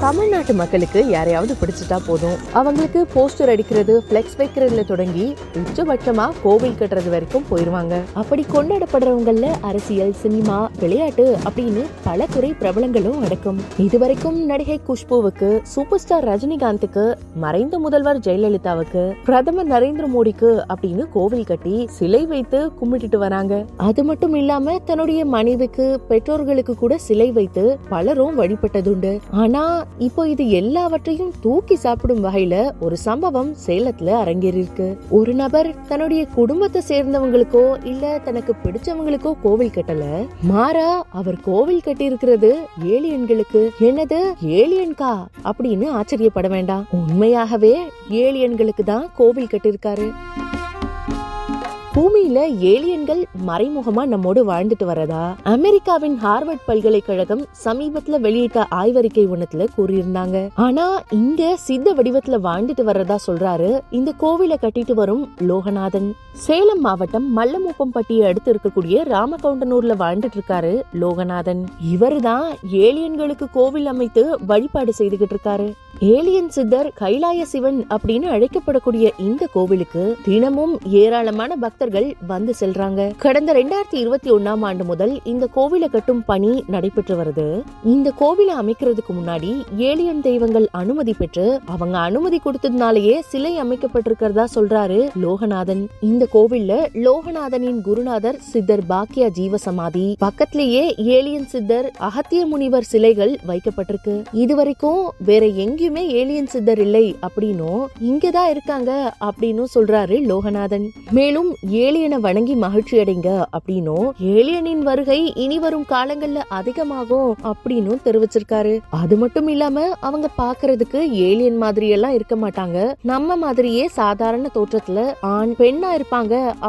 தமிழ்நாட்டு மக்களுக்கு யாரையாவது பிடிச்சிட்டா போதும், அவங்களுக்கு போஸ்டர் அடிக்கிறது, பிளெக்ஸ் வைக்கிறதுல தொடங்கி உச்சபட்சமா கோவில் கட்டுறது வரைக்கும் போயிருவாங்க. அப்படி கொண்டாடப்படுறவங்கல அரசியல், சினிமா, விளையாட்டு அப்படின்னு பல துறை பிரபலங்களும் அடக்கும். இதுவரைக்கும் நடிகை குஷ்புவுக்கு, சூப்பர் ஸ்டார் ரஜினிகாந்துக்கு, மறைந்த முதல்வர் ஜெயலலிதாவுக்கு, பிரதமர் நரேந்திர மோடிக்கு அப்படின்னு கோவில் கட்டி சிலை வைத்து கும்பிட்டுட்டு வராங்க. அது மட்டும் இல்லாம தன்னுடைய மனைவிக்கு, பெற்றோர்களுக்கு கூட சிலை வைத்து பலரும் வழிபட்டதுண்டு. ஆனா இப்போ இது எல்லாவற்றையும் தூக்கி சாப்பிடும் வகையில ஒரு சம்பவம் சேலத்துல அரங்கேறிருக்கு. ஒரு நபர் தன்னுடைய குடும்பத்தை சேர்ந்தவங்களுக்கோ இல்ல தனக்கு பிடிச்சவங்களுக்கோ கோவில் கட்டல, மாறா அவர் கோவில் கட்டி இருக்கிறது ஏலியன்களுக்கு. என்னது ஏலியன்கா அப்படின்னு ஆச்சரியப்பட வேண்டாம். உண்மையாகவே ஏலியன்களுக்கு தான் கோவில் கட்டிருக்காரு. பூமியில ஏலியன்கள் மறைமுகமா நம்மோடு வாழ்ந்துட்டு வரதா அமெரிக்காவின் ஹார்வர்ட் பல்கலைக்கழகம் சமீபத்துல வெளியிட்ட ஆய்வறிக்கை ஒண்ணுல கூறியிருந்தாங்க. ஆனா இங்க சித்த வடிவத்துல வாழ்ந்துட்டு வர்றதா சொல்றாரு இந்த கோவிலை கட்டிட்டு வரும் லோகநாதன். சேலம் மாவட்டம் மல்லமுப்பம்பட்டியை அடுத்து இருக்கக்கூடிய ராமகவுண்டனூர்ல வாழ்ந்துட்டு இருக்காரு லோகநாதன். இவருதான் ஏலியன்களுக்கு கோவில் அமைத்து வழிபாடு செய்துகிட்டு இருக்காரு. ஏலியன் சித்தர் கைலாய சிவன் அப்படின்னு அழைக்கப்படக்கூடிய இந்த கோவிலுக்கு தினமும் ஏராளமான பக்தர்கள் வந்து செல்றாங்க. கடந்த 2021ஆம் ஆண்டு முதல் இந்த கோவிலை கட்டும் பணி நடைபெற்று வருது. இந்த கோவிலை அமைக்கிறதுக்கு முன்னாடி ஏலியன் தெய்வங்கள் அனுமதி பெற்று அவங்க அனுமதி கொடுத்ததுனாலேயே சிலை அமைக்கப்பட்டிருக்கிறதா சொல்றாரு லோகநாதன். இந்த கோவில்ல லோகநாதனின் குருநாதர் சித்தர் பாக்கியா ஜீவசமாதி பக்கத்திலேயே ஏலியன் சித்தர் அகத்திய முனிவர் சிலைகள் வைக்கப்பட்டிருக்கு. இதுவரைக்கும் வேற எங்கேயுமே ஏலியன் சித்தர் இல்லை அப்படின்னும் இங்கதான் இருக்காங்க அப்படின்னு சொல்றாரு லோகநாதன். மேலும் ஏலியனை வணங்கி மகிழ்ச்சி அடைங்க அப்படின்னும் ஏலியனின் வருகை இனி வரும் காலங்கள்ல அதிகமாகும் அப்படின்னு தெரிவிச்சிருக்காரு. அது மட்டும் இல்லாம அவங்க பாக்குறதுக்கு ஏலியன் மாதிரி எல்லாம் இருக்க மாட்டாங்க, நம்ம மாதிரியே சாதாரண தோற்றத்துல ஆண் பெண்ணா இருப்பாங்க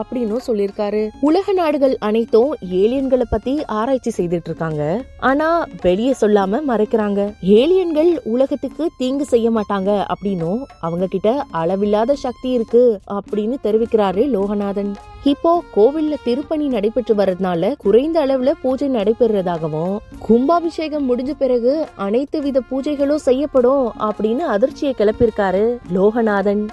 அப்படின்னு சொல்லிருக்காரு. உலக நாடுகள் அனைத்தும் ஏலியன்களை பத்தி ஆராய்ச்சி செய்துட்டு இருக்காங்க. ஆனா வெளியே சொல்லாம மறைக்கிறாங்க. ஏலியன்கள் உலகத்துக்கு தீங்கு செய்ய மாட்டாங்க அப்படின்னும் அவங்க கிட்ட அளவில்லாத சக்தி இருக்கு அப்படின்னு தெரிவிக்கிறாரு லோகநாதன். இப்போ கோவில்ல திருப்பணி நடைபெற்று வர்றதுனால குறைந்த அளவுல பூஜை நடைபெறதாகவும், கும்பாபிஷேகம் முடிஞ்ச பிறகு அனைத்து வித பூஜைகளும் செய்யப்படும் அப்படின்னு அதிர்ச்சியை கிளப்பியிருக்காரு லோகநாதன்.